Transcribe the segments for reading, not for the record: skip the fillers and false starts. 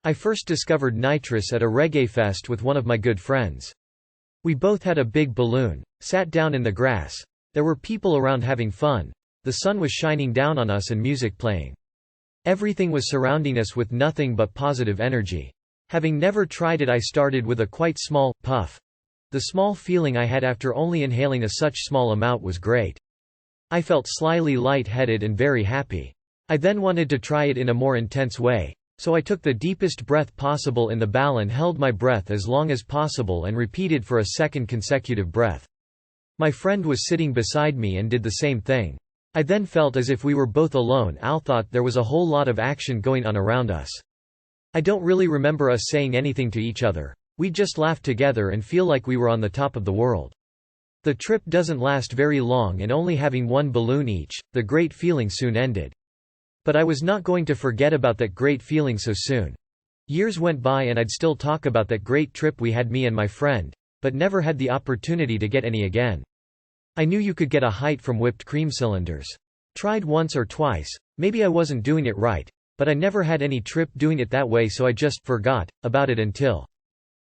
I first discovered nitrous at a reggae fest with one of my good friends. We both had a big balloon, sat down in the grass. There were people around having fun. The sun was shining down on us and music playing. Everything was surrounding us with nothing but positive energy. Having never tried it, I started with a quite small puff. The small feeling I had after only inhaling a such small amount was great. I felt slightly light-headed and very happy. I then wanted to try it in a more intense way, so I took the deepest breath possible in the balloon, held my breath as long as possible and repeated for a second consecutive breath. My friend was sitting beside me and did the same thing. I then felt as if we were both alone. I thought there was a whole lot of action going on around us. I don't really remember us saying anything to each other. We just laughed together and feel like we were on the top of the world. The trip doesn't last very long, and only having one balloon each, the great feeling soon ended. But I was not going to forget about that great feeling so soon. Years went by and I'd still talk about that great trip we had, me and my friend, but never had the opportunity to get any again. I knew you could get a height from whipped cream cylinders. Tried once or twice, maybe I wasn't doing it right, but I never had any trip doing it that way, so I just forgot about it until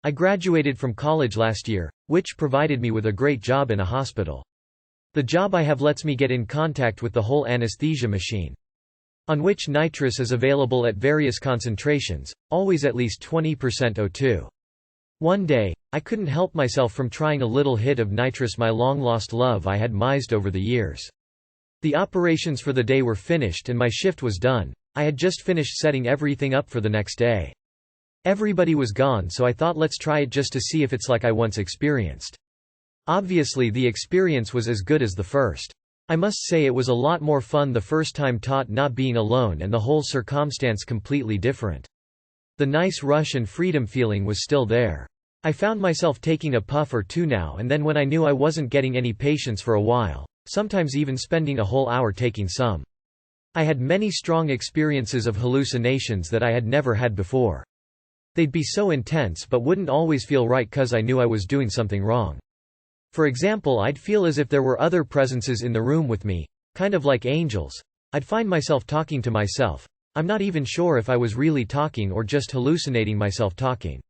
I graduated from college last year, which provided me with a great job in a hospital. The job I have lets me get in contact with the whole anesthesia machine, on which nitrous is available at various concentrations, always at least 20% O2. One day, I couldn't help myself from trying a little hit of nitrous, my long-lost love I had missed over the years. The operations for the day were finished and my shift was done. I had just finished setting everything up for the next day. Everybody was gone, so I thought, let's try it just to see if it's like I once experienced. Obviously the experience was as good as the first. I must say it was a lot more fun the first time, taught not being alone and the whole circumstance completely different. The nice rush and freedom feeling was still there. I found myself taking a puff or two now and then when I knew I wasn't getting any patients for a while, sometimes even spending a whole hour taking some. I had many strong experiences of hallucinations that I had never had before. They'd be so intense but wouldn't always feel right cause I knew I was doing something wrong. For example, I'd feel as if there were other presences in the room with me, kind of like angels. I'd find myself talking to myself. I'm not even sure if I was really talking or just hallucinating myself talking.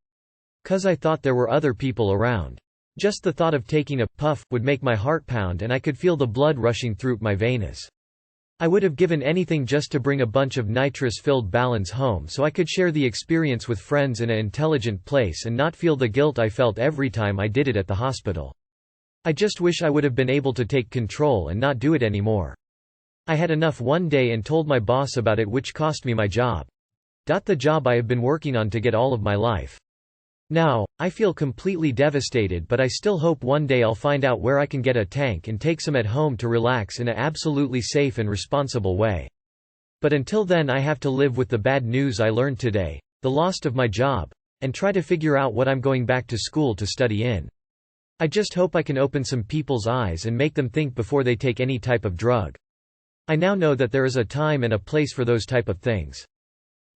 Cause I thought there were other people around. Just the thought of taking a puff would make my heart pound and I could feel the blood rushing through my veins. I would have given anything just to bring a bunch of nitrous-filled balloons home so I could share the experience with friends in an intelligent place and not feel the guilt I felt every time I did it at the hospital. I just wish I would have been able to take control and not do it anymore. I had enough one day and told my boss about it, which cost me my job. The job I have been working on to get all of my life. Now, I feel completely devastated, but I still hope one day I'll find out where I can get a tank and take some at home to relax in an absolutely safe and responsible way. But until then I have to live with the bad news I learned today, the loss of my job, and try to figure out what I'm going back to school to study in. I just hope I can open some people's eyes and make them think before they take any type of drug. I now know that there is a time and a place for those type of things.